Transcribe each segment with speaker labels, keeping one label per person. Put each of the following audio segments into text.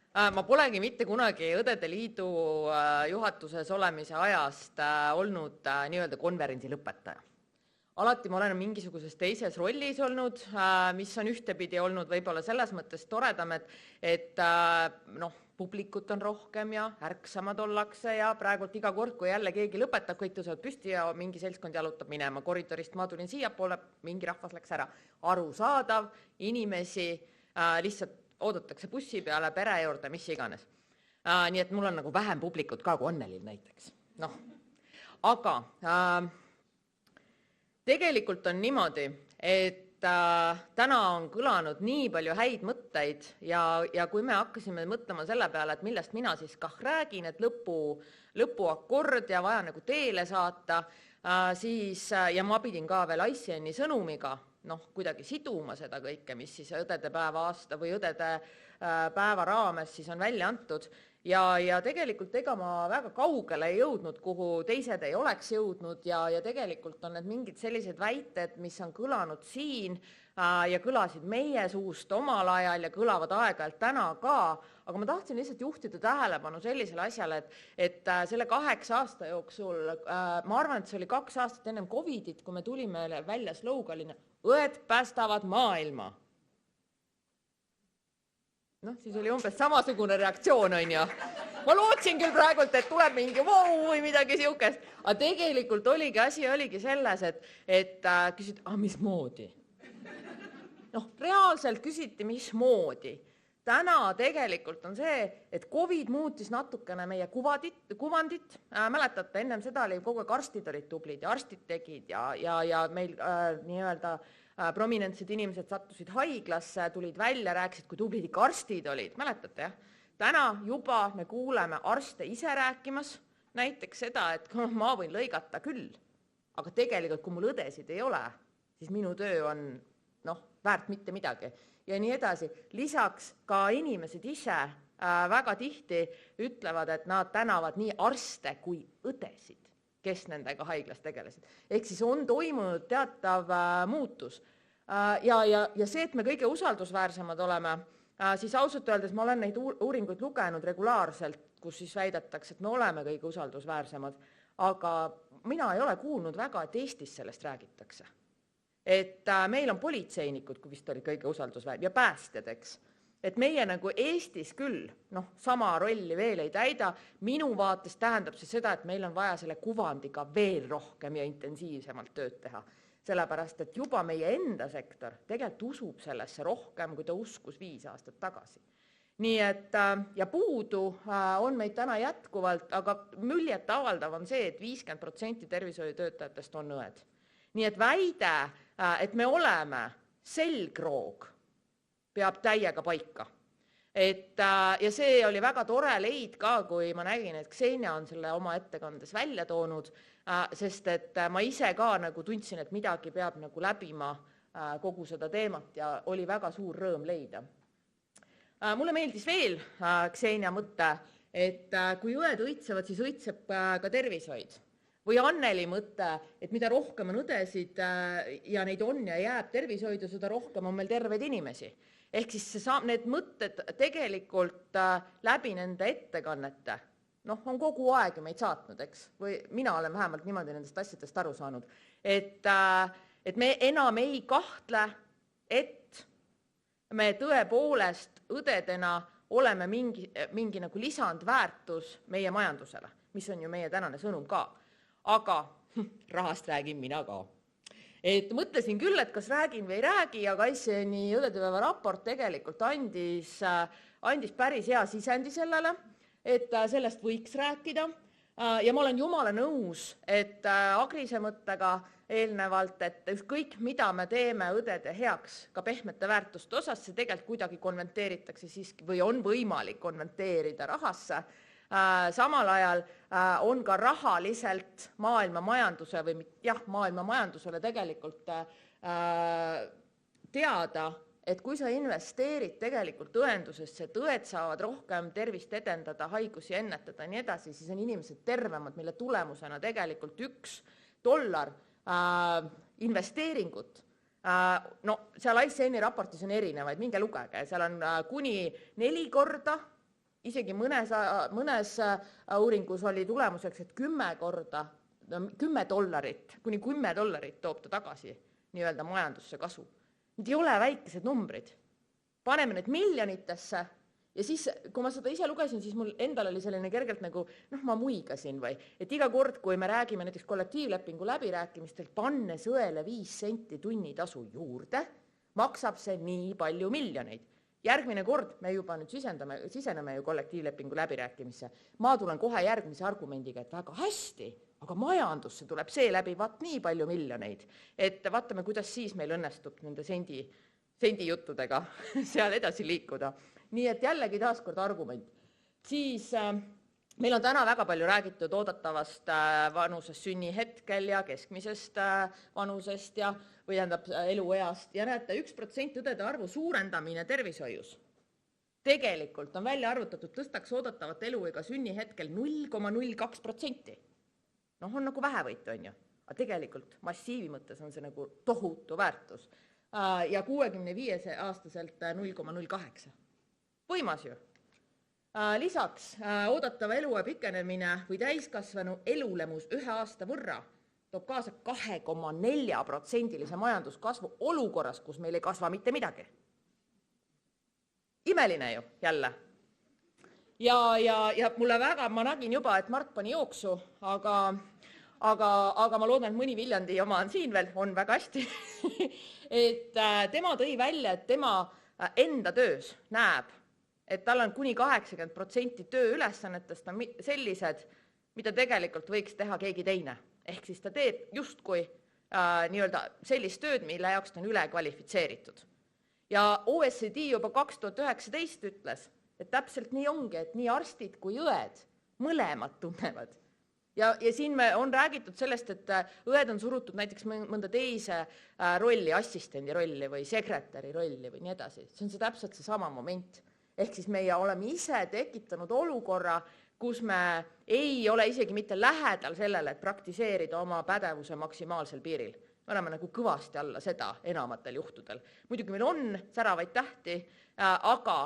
Speaker 1: Ma polegi mitte kunagi Õdede Liidu juhatuses olemise ajast olnud nii-öelda konverentsi lõpetaja. Alati ma olen mingisuguses teises rollis olnud, mis on ühtepidi olnud võib-olla selles mõttes toredam, et publikut on rohkem ja ärksamad ollakse ja praegult iga kord, kui jälle keegi lõpetab, kõik tõusevad püsti ja mingi seltskond jalutab minema. Koridorist ma tulin siia poole, mingi rahvas läks ära. Arusaadav, inimesi lihtsalt oodatakse bussi peale, pere juurde, mis iganes. Nii et mul on nagu vähem publikut ka kui Annelil näiteks. Aga tegelikult on niimoodi, et täna on kõlanud nii palju häid mõtteid ja kui me hakkasime mõtlema selle peale, et millest mina siis räägin, et lõpuakord ja vaja nagu teele saata, siis, ja ma pidin ka veel ICN-i sõnumiga kuidagi siduma seda kõike, mis siis õdede päeva aasta või õdede päeva raames siis on välja antud. Ja tegelikult ega ma väga kaugele ei jõudnud, kuhu teised ei oleks jõudnud ja tegelikult on need mingid sellised väited, mis on kõlanud siin ja kõlasid meie suust omal ajal ja kõlavad aeg-ajalt täna ka, aga ma tahtsin lihtsalt juhtida tähelepanu sellisele asjale, et selle 8 aasta jooksul, ma arvan, et see oli 2 aastat ennem Covidit, kui me tulime välja sloganina õed päästavad maailma. Siis oli umbes samasugune reaktsioon, on ju. Ma lootsin küll praegult, et tuleb mingi vau või midagi siukest, aga tegelikult asi oligi selles, et küsiti, mismoodi? Reaalselt küsiti, mismoodi. Täna tegelikult on see, et Covid muutis natukene meie kuvandit. Mäletate, ennem seda oli kogu aeg arstid olid tublid ja arstid tegid ja meil nii-öelda prominentsed inimesed sattusid haiglasse, tulid välja, rääkisid, kui tublid ikka arstid olid. Mäletate, jah? Täna juba me kuuleme arste ise rääkimas näiteks seda, et ma võin lõigata küll, aga tegelikult, kui mul õdesid ei ole, siis minu töö on väärt mitte midagi. Ja nii edasi. Lisaks ka inimesed ise väga tihti ütlevad, et nad tänavad nii arste kui õdesid, kes nendega haiglas tegelesid. Ehk siis on toimunud teatav muutus. Ja see, et me kõige usaldusväärsemad oleme, siis ausalt öeldes ma olen neid uuringuid lugenud regulaarselt, kus siis väidetakse, et me oleme kõige usaldusväärsemad, aga mina ei ole kuulnud väga, et Eestis sellest räägitakse. Et meil on politseinikud, kui vist oli kõige usaldusväärne, ja päästjad, eks. Et meie nagu Eestis küll sama rolli veel ei täida. Minu vaates tähendab see seda, et meil on vaja selle kuvandiga veel rohkem ja intensiivsemalt tööd teha. Sellepärast, et juba meie enda sektor tegelikult usub sellesse rohkem, kui ta uskus 5 aastat tagasi. Nii et, ja puudu on meid täna jätkuvalt, aga muljet avaldav on see, et 50% tervishoiutöötajatest on õed. Nii et väide, et me oleme selgroog, peab täiega paika. Ja see oli väga tore leid ka, kui ma nägin, et Ksenia on selle oma ettekandes välja toonud, sest et ma ise ka nagu tundsin, et midagi peab nagu läbima kogu seda teemat ja oli väga suur rõõm leida. Mulle meeldis veel Ksenia mõte, et kui õed õitsevad, siis õitseb ka tervishoid. Või Anneli mõte, et mida rohkem on õdesid ja neid on ja jääb tervishoidu, seda rohkem on meil terveid inimesi. Ehk siis need mõtted tegelikult läbi nende ettekannete, on kogu aeg meid saatnud, eks? Või mina olen vähemalt niimoodi nendest asjadest aru saanud. Et me enam ei kahtle, et me tõepoolest õdedena oleme mingi nagu lisandväärtus meie majandusele, mis on ju meie tänane sõnum ka. Aga rahast räägin mina ka. Et mõtlesin küll, et kas räägin või ei räägi, aga ICN-i õdedepäeva raport tegelikult andis päris hea sisendi sellele, et sellest võiks rääkida. Ja ma olen jumala nõus, et Agrise mõttega eelnevalt, et kõik, mida me teeme õdede heaks ka pehmete väärtuste osas, see tegelikult kuidagi konventeeritakse siiski või on võimalik konventeerida rahasse. Samal ajal on ka rahaliselt maailma majanduse või maailma majandusele tegelikult teada, et kui sa investeerid tegelikult õendusesse, et õed saavad rohkem tervist edendada, haigusi ennetada ja nii edasi, siis on inimesed tervemad, mille tulemusena tegelikult $1 investeeringut. Seal ICN-i raportis on erinevaid, minge lugege, seal on kuni 4 korda isegi mõnes uuringus oli tulemuseks, et $10 kuni $10 toob ta tagasi nii-öelda majandusse kasu. Need ei ole väikesed numbrid. Paneme need miljonitesse ja siis, kui ma seda ise lugesin, siis mul endal oli selline kergelt nagu, ma muigasin või, et iga kord, kui me räägime näiteks kollektiivlepingu läbirääkimistelt, pannes õele 5 senti tunnitasu juurde, maksab see nii palju miljoneid. Järgmine kord me juba nüüd siseneme ju kollektiivlepingu läbirääkimisse. Ma tulen kohe järgmise argumendiga, et väga hästi, aga majandusse tuleb see läbi nii palju miljoneid, et vaatame, kuidas siis meil õnnestub nende sendi juttudega seal edasi liikuda. Nii et jällegi taaskord argument. Siis meil on täna väga palju räägitud oodatavast vanusest sünnihetkel ja keskmisest vanusest või elueast. Ja näete, 1% õdede arvu suurendamine tervishoius. Tegelikult on välja arvutatud, tõstaks oodatavat eluiga sünnihetkel 0,02%. On nagu vähevõitu, on ju. Aga tegelikult massiivi mõttes on see nagu tohutu väärtus. Ja 65-aastaselt 0,08. Võimas ju. Lisaks oodatava eluea pikenemine või täiskasvanu elulemus 1 aasta võrra toob kaasa 2,4% majanduskasvu olukorras, kus meil ei kasva mitte midagi. Imeline ju jälle. Ja mulle väga, ma nägin juba, et Mart pani jooksu, aga ma loodan, et mõni Viljandi oma on siin veel, on väga hästi. Et tema tõi välja, et tema enda töös näeb, et tal on kuni 80% tööülesannetest on sellised, mida tegelikult võiks teha keegi teine. Ehk siis ta teeb justkui nii-öelda sellist tööd, mille jaoks ta on ülekvalifitseeritud. Ja OECD juba 2019 ütles, et täpselt nii ongi, et nii arstid kui õed mõlemad tunnevad. Ja siin on räägitud sellest, et õed on surutud näiteks mõnda teise rolli, assistendi rolli või sekretäri rolli või nii edasi. See on täpselt see sama moment. Ehk siis meie oleme ise tekitanud olukorra, kus me ei ole isegi mitte lähedal sellele, et praktiseerida oma pädevuse maksimaalsel piiril. Me oleme nagu kõvasti alla seda enamatel juhtudel. Muidugi meil on säravaid tähti, aga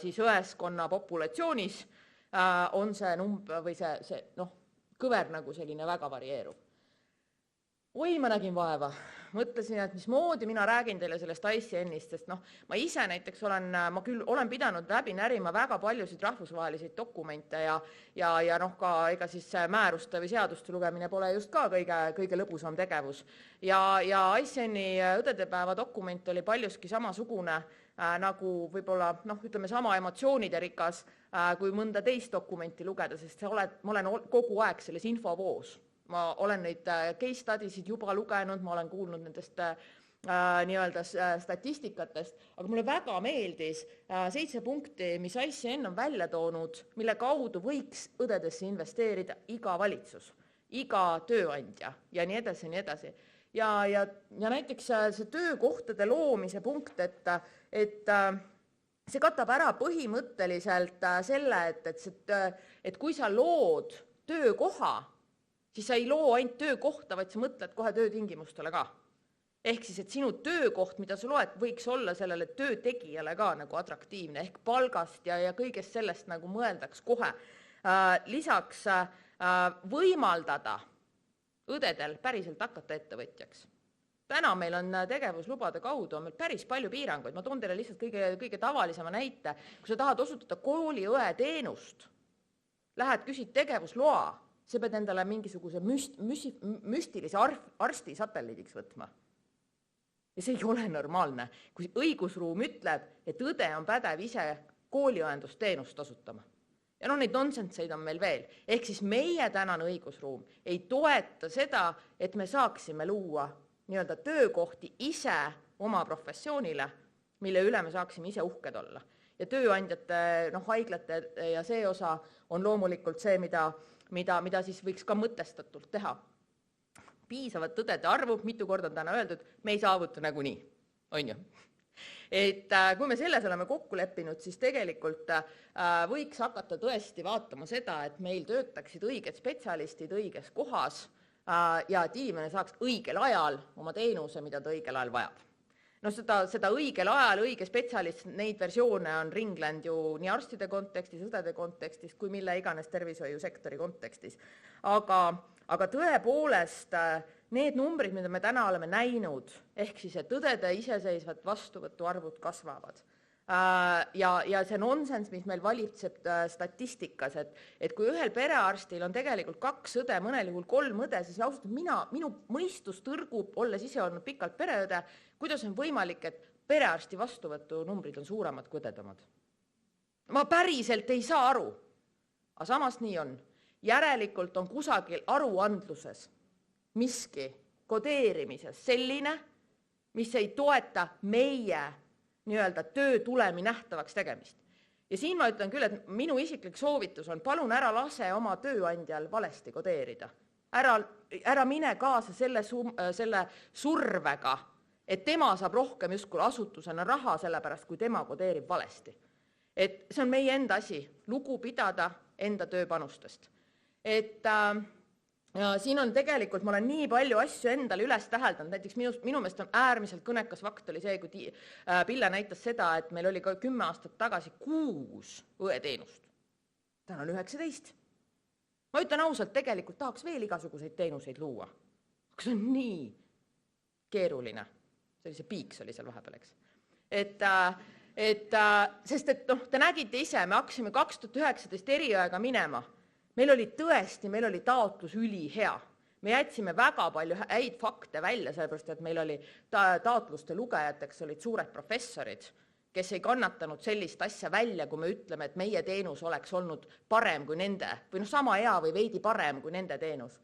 Speaker 1: siis õeskonna populatsioonis on see või see kõver nagu selline väga varieeruv. Oi, ma nägin vaeva. Mõtlesin, et mismoodi mina räägin teile sellest ICN-ist, sest ma ise näiteks olen pidanud läbi närima väga paljusid rahvusvahelisi dokumente ja ka ega siis määruste või seaduste lugemine pole just ka kõige lõbusam tegevus. Ja ICN-i õdedepäeva dokument oli paljuski samasugune nagu võib-olla, ütleme sama emotsioonide rikas, kui mõnda teist dokumenti lugeda, sest ma olen kogu aeg selles infovoos. Ma olen neid case studies'id juba lugenud, ma olen kuulnud nendest nii-öelda statistikatest, aga mulle väga meeldis 7 punkti, mis ICN on välja toonud, mille kaudu võiks õdedesse investeerida iga valitsus, iga tööandja ja nii edasi, nii edasi. Ja näiteks see töökohtade loomise punkt, et see katab ära põhimõtteliselt selle, et kui sa lood töökoha, siis sa ei loo ainult töökohta, vaid sa mõtled kohe töötingimustele ka. Ehk siis, et sinu töökoht, mida sa loed, võiks olla sellele töötegijale ka nagu atraktiivne, ehk palgast ja kõigest sellest nagu mõeldaks kohe. Lisaks võimaldada õdedel päriselt hakata ettevõtjaks. Täna meil on tegevuslubade kaudu on meil päris palju piiranguid. Ma toon teile lihtsalt kõige tavalisema näite. Kui sa tahad osutada kooliõe teenust, lähed küsid tegevusloa, see pead endale mingisuguse müstilise arsti satelliidiks võtma. Ja see ei ole normaalne, kui õigusruum ütleb, et õde on pädev ise kooliõendusteenust osutama. Ja neid nonsenseid on meil veel. Ehk siis meie tänane õigusruum ei toeta seda, et me saaksime luua nii-öelda töökohti ise oma professioonile, mille üle me saaksime ise uhked olla. Ja tööandjate, haiglate ja see osa on loomulikult see, mida siis võiks ka mõtestatult teha. Piisavat õdede arvu, mitu korda on täna öeldud, me ei saavuta nagunii, on ju. Et kui me selles oleme kokku leppinud, siis tegelikult võiks hakata tõesti vaatama seda, et meil töötaksid õiged spetsialistid õiges kohas ja et inimene saaks õigel ajal oma teenuse, mida ta õigel ajal vajab. no seda õigel ajal, õige spetsialist, neid versioone on ringlenud ju nii arstide kontekstis, õdede kontekstis, kui mille iganes tervishoiusektori kontekstis. Aga tõepoolest need numbrid, mida me täna oleme näinud, ehk siis, et õdede iseseisvat vastuvõtu arvud kasvavad. Ja see nonsense, mis meil valitseb statistikas, et kui ühel perearstil on tegelikult 2 õde, mõnel juhul 3 õde, siis ausalt, minu mõistus tõrgub, olles ise olnud pikalt pereõde, kuidas on võimalik, et perearsti vastuvõtu numbrid on suuremad kui õdede omad. Ma päriselt ei saa aru, aga samas nii on. Järelikult on kusagil aruandluses miski kodeerimises selline, mis ei toeta meie nii-öelda töö tulemi nähtavaks tegemist. Ja siin ma ütlen küll, et minu isiklik soovitus on, palun ära lase oma tööandjal valesti kodeerida. Ära mine kaasa selle survega, et tema saab rohkem justkui asutusena raha sellepärast, kui tema kodeerib valesti. Et see on meie enda asi, lugu pidada enda tööpanustest. Et siin on tegelikult, ma olen nii palju asju endale üles täheldanud, näiteks minu meelest on äärmiselt kõnekas fakt oli see, kui Pille näitas seda, et meil oli ka 10 aastat tagasi 6 õeteenust. Täna on 19. Ma ütlen ausalt, tegelikult tahaks veel igasuguseid teenuseid luua. Aga see on nii keeruline. See piiks oli seal vahepeal, eks. Sest te nägite ise, me hakkasime 2019 eriööga minema. Meil oli taotlus ülihea. Me jätsime väga palju häid fakte välja, sellepärast, et meil oli taotluste lugejateks olid suured professorid, kes ei kannatanud sellist asja välja, kui me ütleme, et meie teenus oleks olnud parem kui nende, või sama hea või veidi parem kui nende teenus.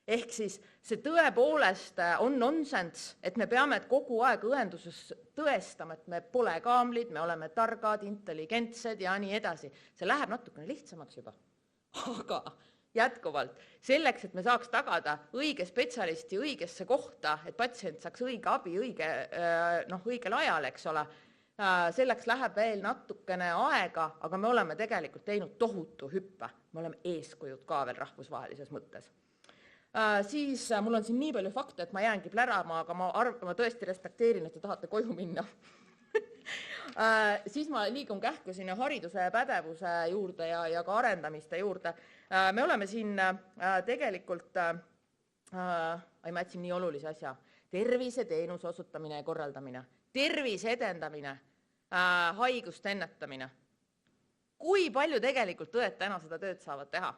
Speaker 1: Ehk siis see tõepoolest on nonsense, et me peame kogu aeg õenduses tõestama, et me pole kaamlid, me oleme targad, intelligentsed ja nii edasi. See läheb natukene lihtsamaks juba. Aga jätkuvalt, selleks, et me saaks tagada õige spetsialisti õigesse kohta, et patsient saaks õige abi õigel ajal, eks ole, selleks läheb veel natukene aega, aga me oleme tegelikult teinud tohutu hüppe. Me oleme eeskujud ka veel rahvusvahelises mõttes. Siis mul on siin nii palju fakte, et ma jäängi plärama, aga ma tõesti respekteerin, et te tahate koju minna. Siis ma liigun kähku sinna hariduse ja pädevuse juurde ja ka arendamiste juurde. Me oleme siin tegelikult, ma jätsin nii olulise asja, terviseteenuse osutamine ja korraldamine, tervise edendamine, haiguste ennetamine. Kui palju tegelikult õed täna seda tööd saavad teha?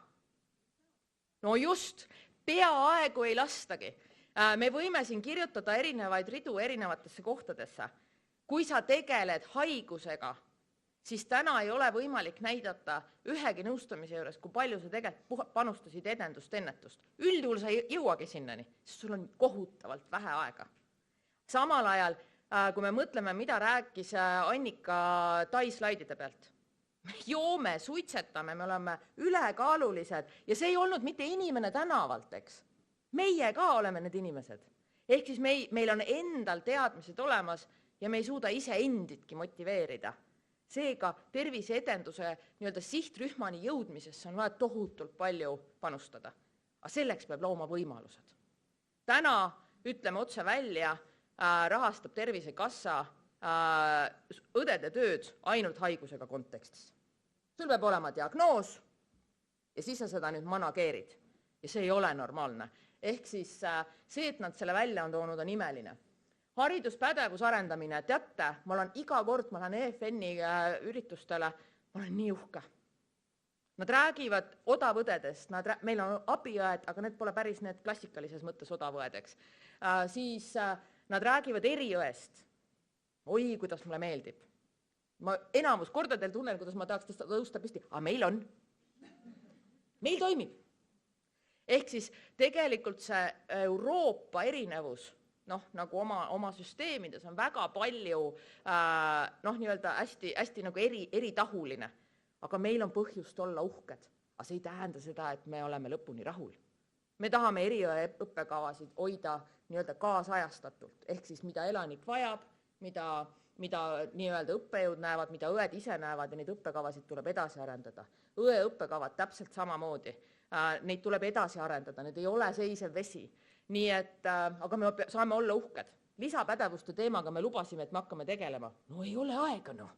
Speaker 1: No just, peaaegu ei lastagi. Me võime siin kirjutada erinevaid ridu erinevatesse kohtadesse. Kui sa tegeled haigusega, siis täna ei ole võimalik näidata ühegi nõustamise juures, kui palju sa tegelikult panustasid edendust, ennetust. Üldjuhul sa ei jõuagi sinnani, sest sul on kohutavalt vähe aega. Samal ajal, kui me mõtleme, mida rääkis Annika Tai slaidide pealt, me joome, suitsetame, me oleme ülekaalulised ja see ei olnud mitte inimene tänavalt, eks. Meie ka oleme need inimesed. Ehk siis meil on endal teadmised olemas ja me ei suuda ise endidki motiveerida. Seega tervise edenduse nii-öelda sihtrühmani jõudmisesse on vaja tohutult palju panustada. Aga selleks peab looma võimalused. Täna, ütleme otse välja, rahastab Tervisekassa õdede tööd ainult haigusega kontekstis. Sul peab olema diagnoos ja siis sa seda nüüd manageerid. Ja see ei ole normaalne. Ehk siis see, et nad selle välja on toonud, on imeline. Hariduspädevus arendamine, teate, ma olen iga kord, ma lähen EFN-i üritustele, ma olen nii uhke. Nad räägivad odavõdedest, meil on abiõed, aga need pole päris need klassikalises mõttes odavõedeks. Siis nad räägivad eriõest. Oi, kuidas mulle meeldib. Ma enamus kordadel tunnen, kuidas ma tahaks tõusta püsti, aga meil on. Meil toimib. Ehk siis tegelikult see Euroopa erinevus, nagu oma süsteemides on väga palju nii-öelda hästi nagu eritahuline, aga meil on põhjust olla uhked. Aga see ei tähenda seda, et me oleme lõpuni rahul. Me tahame õppekavasid hoida nii-öelda kaasajastatult, ehk siis mida elanik vajab, mida nii-öelda õppejõud näevad, mida õed ise näevad ja neid õppekavasid tuleb edasi arendada. Õe õppekavad täpselt samamoodi. Neid tuleb edasi arendada, need ei ole seisev vesi. Nii et, aga me saame olla uhked. lisapädevuste teemaga me lubasime, et me hakkame tegelema. No ei ole aega, noh.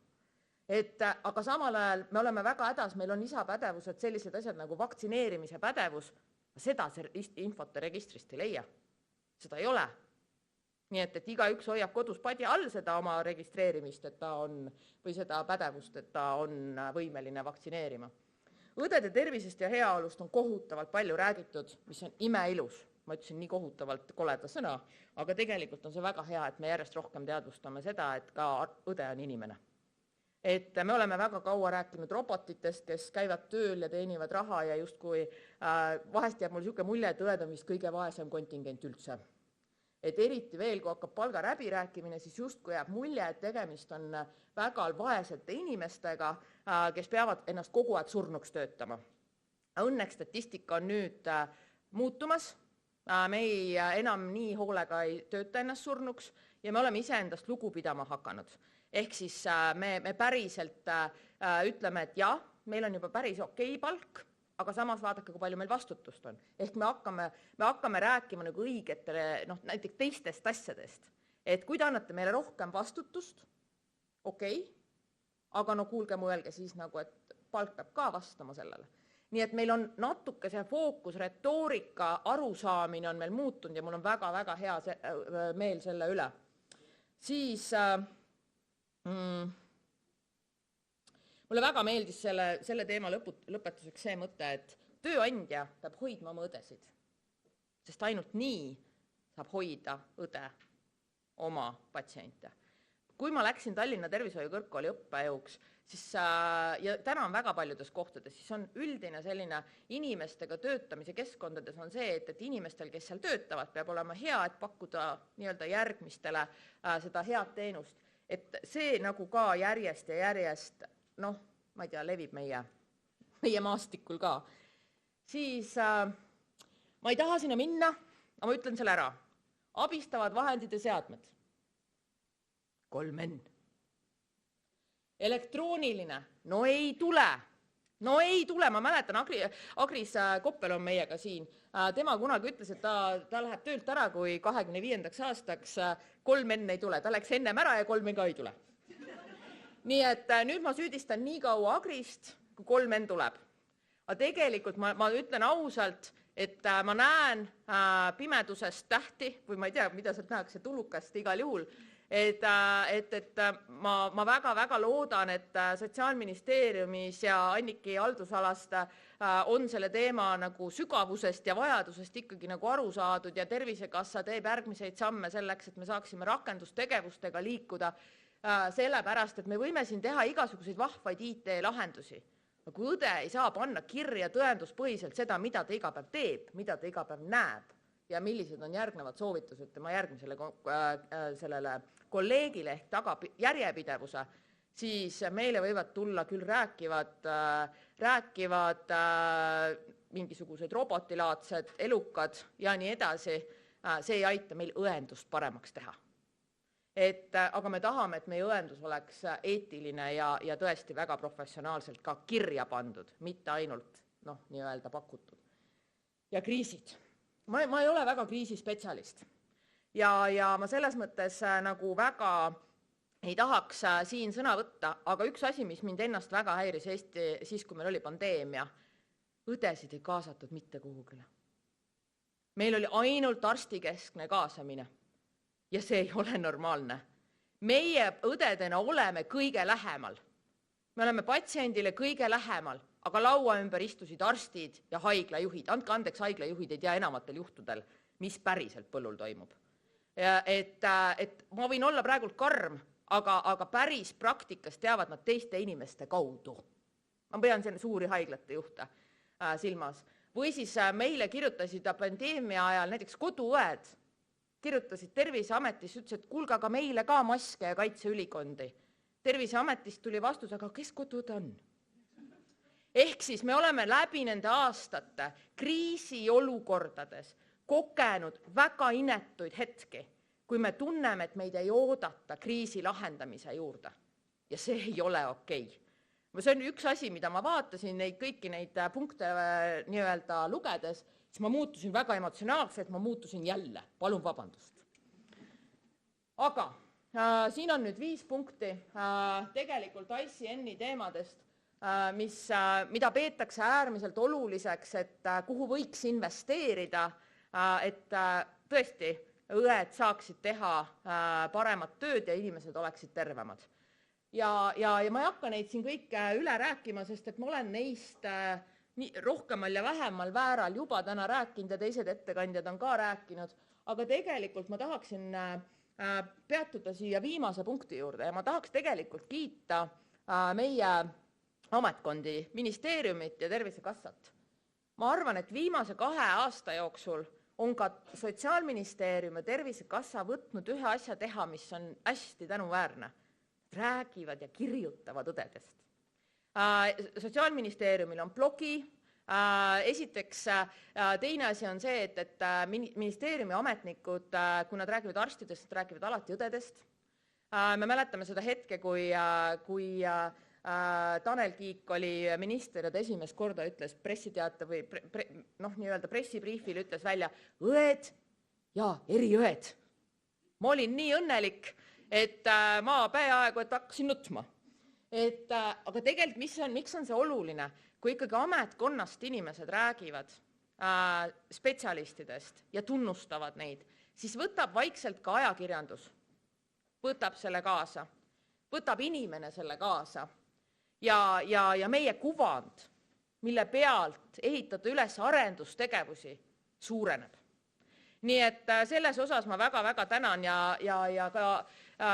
Speaker 1: Aga samal ajal me oleme väga hädas, meil on lisapädevused, sellised asjad nagu vaktsineerimise pädevus, seda see infot registrist ei leia. Seda ei ole. Nii et igaüks hoiab kodus padja all seda oma registreerimist, et ta on, või seda pädevust, et ta on võimeline vaktsineerima. Õdede tervisest ja heaolust on kohutavalt palju räägitud, mis on imeilus. Ma ütlesin nii kohutavalt koleda sõna, aga tegelikult on see väga hea, et me järjest rohkem teadvustame seda, et ka õde on inimene. Et me oleme väga kaua rääkinud robotitest, kes käivad tööl ja teenivad raha ja justkui vahest jääb mul niisugune mulje, et õed on vist kõige vaesem kontingent üldse. Et eriti veel, kui hakkab palga läbi rääkimine, siis justkui jääb mulje, et tegemist on väga vaesete inimestega, kes peavad ennast kogu aeg surnuks töötama. Õnneks statistika on nüüd muutumas. Me enam nii hoolega ei tööta ennast surnuks ja me oleme iseendast lugu pidama hakanud. Ehk siis me päriselt ütleme, et jah, meil on juba päris okei palk, aga samas vaadake, kui palju meil vastutust on. Ehk me hakkame rääkima nagu õigetele, näiteks teistest asjadest. Et kui te annate meile rohkem vastutust, okei, aga kuulge mõelge siis nagu, et palk peab ka vastama sellele. Nii et meil on natuke see fookus, retoorika, arusaamine on meil muutunud ja mul on väga-väga hea meel selle üle. Siis mulle väga meeldis selle teema lõpetuseks see mõte, et tööandja peab hoidma oma õdesid, sest ainult nii saab hoida õde oma patsiente. Kui ma läksin Tallinna Tervishoiu Kõrgkooli õppejõuks, siis, ja täna on väga paljudes kohtades, siis on üldine selline inimestega töötamise keskkondades on see, et inimestel, kes seal töötavad, peab olema hea, et pakkuda nii-öelda järgmistele seda head teenust. Et see nagu ka järjest ja järjest, ma ei tea, levib meie maastikul ka. Siis ma ei taha sinna minna, aga ma ütlen selle ära. Abistavad vahendid ja seadmed. 3N. Elektrooniline. No ei tule. Ma mäletan, Agris Koppel on meiega siin. Tema kunagi ütles, et ta läheb töölt ära, kui 25. aastaks 3N ei tule. Ta läks ennem ära ja 3N ka ei tule. Nii et nüüd ma süüdistan nii kaua Agrist, kui 3N tuleb. Aga tegelikult ma ütlen ausalt, et ma näen pimedusest tähti, või ma ei tea, mida sealt nähakse, tulukast igal juhul, et ma väga-väga loodan, et Sotsiaalministeeriumis ja Anniki haldusalast on selle teema nagu sügavusest ja vajadusest ikkagi nagu aru saadud ja Tervisekassa teeb järgmiseid samme selleks, et me saaksime rakendustegevustega liikuda, sellepärast, et me võime siin teha igasuguseid vahvaid IT-lahendusi. Kui õde ei saa panna kirja tõenduspõhiselt seda, mida ta iga päev teeb, mida ta iga päev näeb ja millised on järgnevad soovitused tema järgmisele sellele kolleegile ehk tagab järjepidevuse, siis meile võivad tulla küll rääkivad mingisugused robotilaadsed, elukad ja nii edasi. See ei aita meil õendust paremaks teha. Aga me tahame, et meie õendus oleks eetiline ja tõesti väga professionaalselt ka kirja pandud, mitte ainult nii-öelda pakutud. Ja kriisid. Ma ei ole väga kriisispetsialist ja ma selles mõttes nagu väga ei tahaks siin sõna võtta, aga üks asi, mis mind ennast väga häiris Eesti siis, kui meil oli pandeemia, õdesid ei kaasatud mitte kuhugile. Meil oli ainult arstikeskne kaasamine. Ja see ei ole normaalne. Meie õdedena oleme kõige lähemal. Me oleme patsiendile kõige lähemal, aga laua ümber istusid arstid ja haiglajuhid. Andke andeks, haiglajuhid ei tea enamatel juhtudel, mis päriselt põllul toimub. Et ma võin olla praegult karm, aga päris praktikas teavad nad teiste inimeste kaudu. Ma pean selle suuri haiglate juhte silmas. Või siis meile kirjutasid pandeemia ajal näiteks koduõed, kirjutasid Terviseametist, ütles, et kuulge aga meile ka maske ja kaitseülikondi. Terviseametist tuli vastus, aga kes koduõde on? Ehk siis me oleme läbi nende aastate kriisiolukordades kogenud väga inetuid hetki, kui me tunneme, et meid ei oodata kriisi lahendamise juurde. Ja see ei ole okei. See on üks asi, mida ma vaatasin kõiki neid punkte nii-öelda lugedes, siis ma muutusin väga emotsionaalselt, ma muutusin jälle. Palun vabandust. Aga siin on nüüd 5 punkti tegelikult ICN-i teemadest, mida peetakse äärmiselt oluliseks, et kuhu võiks investeerida, et tõesti õed saaksid teha paremat tööd ja inimesed oleksid tervemad. Ja ma ei hakka neid siin kõike üle rääkima, sest et ma olen neist rohkemal ja vähemal vääral juba täna rääkinud ja teised ettekandjad on ka rääkinud, aga tegelikult ma tahaksin peatuda siia viimase punkti juurde ja ma tahaks tegelikult kiita meie ametkondi, ministeeriumit ja Tervisekassat. Ma arvan, et viimase 2 aasta jooksul on ka Sotsiaalministeerium ja Tervisekassa võtnud ühe asja teha, mis on hästi tänuväärne. Räägivad ja kirjutavad õdedest. Sotsiaalministeeriumil on blogi. Esiteks, teine asi on see, et ministeeriumi ametnikud, kui nad räägivad arstidest, nad räägivad alati õdedest. Me mäletame seda hetke, kui Tanel Kiik oli minister ja ta esimest korda ütles pressiteate või nii-öelda pressibriifil ütles välja õed ja eriõed. Ma olin nii õnnelik, et ma peaaegu et hakkasin nutma. Aga tegelikult miks on see oluline? Kui ikkagi ametkonnast inimesed räägivad spetsialistidest ja tunnustavad neid, siis võtab vaikselt ka ajakirjandus. Võtab selle kaasa. Võtab inimene selle kaasa. Ja meie kuvand, mille pealt ehitada üles arendustegevusi, suureneb. Nii et selles osas ma väga-väga tänan ja ka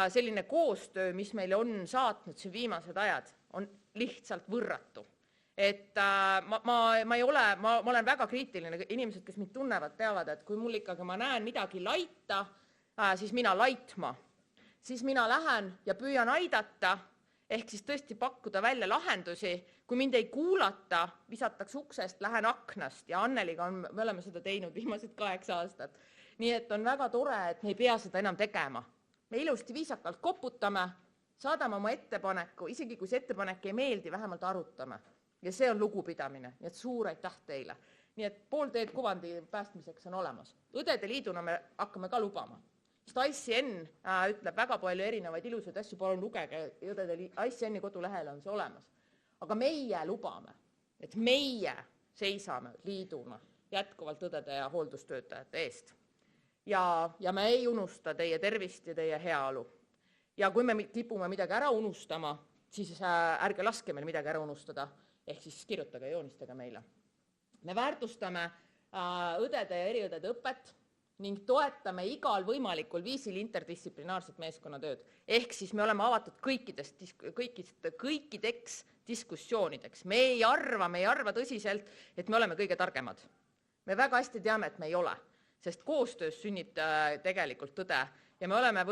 Speaker 1: selline koostöö, mis meile on saatnud siin viimased ajad, on lihtsalt võrratu. Ma olen väga kriitiline, inimesed, kes mind tunnevad, teavad, et kui mul ikkagi ma näen midagi laita, siis mina laitma. Siis mina lähen ja püüan aidata, ehk siis tõesti pakkuda välja lahendusi. Kui mind ei kuulata, visatakse uksest, lähen aknast ja Anneliga me oleme seda teinud viimased 8 aastat. Nii et on väga tore, et me ei pea seda enam tegema. Me ilusti viisakalt koputame, saadame oma ettepaneku, isegi kui see ettepanek ei meeldi, vähemalt arutame. Ja see on lugupidamine, nii et suur aitäh teile. Nii et pool teed kuvandi päästmiseks on olemas. Õdede liiduna me hakkame ka lubama. ICN ütleb väga palju erinevaid ilusaid asju, palun lugege, ICN-i kodulehel on see olemas. Aga meie lubame, et meie seisame liiduna jätkuvalt õdede ja hooldustöötajate eest. Ja me ei unusta teie tervist ja teie heaolu. Ja kui me kipume midagi ära unustama, siis ärge laske meil midagi ära unustada, ehk siis kirjutage ja joonistage meile. Me väärtustame õdede ja eriõdede õpet, ning toetame igal võimalikul viisil interdistsiplinaarset meeskonnatööd. Ehk siis me oleme avatud kõikideks diskussioonideks. Me ei arva tõsiselt, et me oleme kõige targemad. Me väga hästi teame, et me ei ole, sest koostöös sünnib tegelikult tõde ja me oleme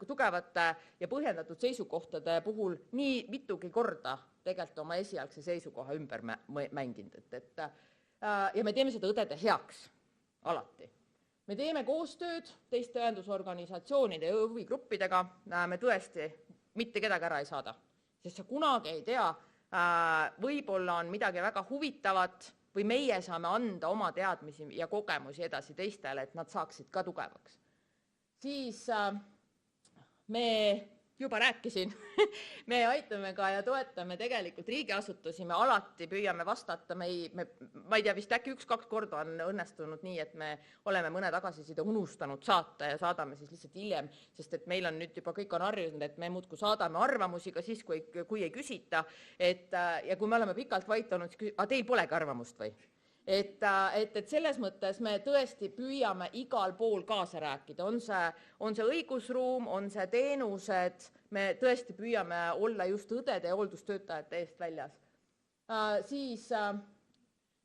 Speaker 1: tugevate ja põhjendatud seisukohtade puhul nii mitugi korda tegelikult oma esialgse seisukoha ümber mänginud. Ja me teeme seda õdede heaks alati. Me teeme koostööd teiste õendusorganisatsioonide ja huvigruppidega, me tõesti mitte kedagi ära ei saada, sest sa kunagi ei tea, võib-olla on midagi väga huvitavat või meie saame anda oma teadmisi ja kogemusi edasi teistele, et nad saaksid ka tugevaks. Siis me juba rääkisin, me aitame ka ja toetame tegelikult riigiasutusi, me alati püüame vastata, ma ei tea, vist äkki 1-2 korda on õnnestunud nii, et me oleme mõne tagasiside unustanud saata ja saadame siis lihtsalt hiljem, sest et meil on nüüd juba kõik on harjunud, et me muudkui saadame arvamusi ka siis, kui ei küsita, ja kui me oleme pikalt vait olnud, siis teil polegi arvamust või? Et selles mõttes me tõesti püüame igal pool kaasa rääkida, on see õigusruum, on see teenused, me tõesti püüame olla just õdede ja hooldustöötajate eest väljas. Siis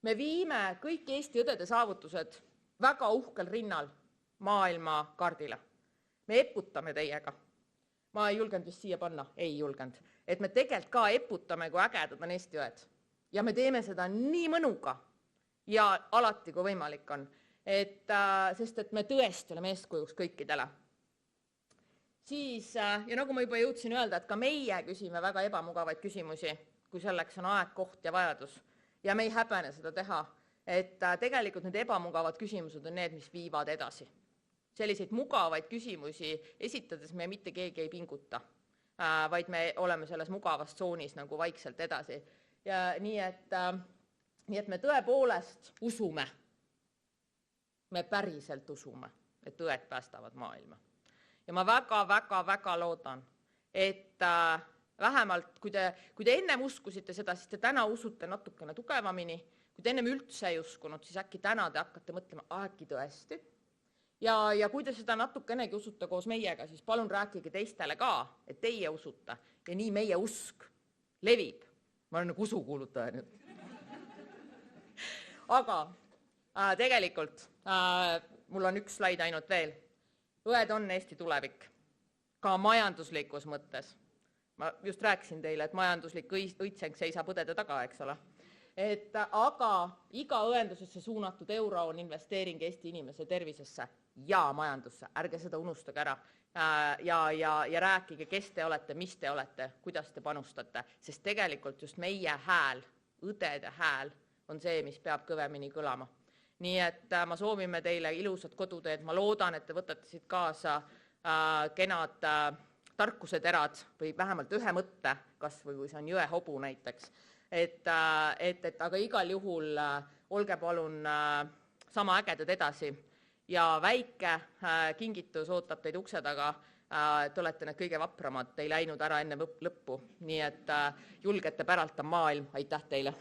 Speaker 1: me viime kõik Eesti õdede saavutused väga uhkel rinnal maailma kaardile. Me eputame teiega. Ma ei julgenud vist siia panna, ei julgenud. Et me tegelikult ka eputame, kui ägedad on Eesti õed. Ja me teeme seda nii mõnuga. Ja alati, kui võimalik on, sest et me tõesti oleme eeskujuks kõikidele. Siis, ja nagu ma juba jõudsin öelda, et ka meie küsime väga ebamugavaid küsimusi, kui selleks on aeg, koht ja vajadus. Ja me ei häbene seda teha, et tegelikult need ebamugavad küsimused on need, mis viivad edasi. selliseid mugavaid küsimusi esitades me mitte keegi ei pinguta, vaid me oleme selles mugavas tsoonis nagu vaikselt edasi. Ja nii et me tõepoolest usume, me päriselt usume, et tõed päästavad maailma. Ja ma väga loodan, et vähemalt, kui te ennem uskusite seda, siis te täna usute natukene tugevamini. Kui te ennem üldse ei uskunud, siis äkki täna te hakkate mõtlema, äkki tõesti. Ja kui te seda natukenegi usute koos meiega, siis palun rääkige teistele ka, et teie usute. Ja nii meie usk levib. Ma olen nagu usukuulutaja nüüd. Aga tegelikult mul on üks slaid ainult veel. Õed on Eesti tulevik, ka majanduslikus mõttes. Ma just rääkisin teile, et majanduslik õitseng seisab õdede taga, eks ole. Aga iga õendusesse suunatud euro on investeering Eesti inimese tervisesse ja majandusse. Ärge seda unustage ära ja rääkige, kes te olete, mis te olete, kuidas te panustate, sest tegelikult just meie hääl, õdede hääl on see, mis peab kõvemini kõlama. Nii et ma soovime teile ilusat koduteed. Ma loodan, et te võtate siit kaasa kenad tarkuseterad või vähemalt ühe mõtte, kas või kui see on jõehobu näiteks. Aga igal juhul olge palun sama ägedad edasi ja väike kingitus ootab teid ukse taga. Te olete need kõige vapramad, te ei läinud ära enne lõppu, nii et julgete päralt on maailm. Aitäh teile!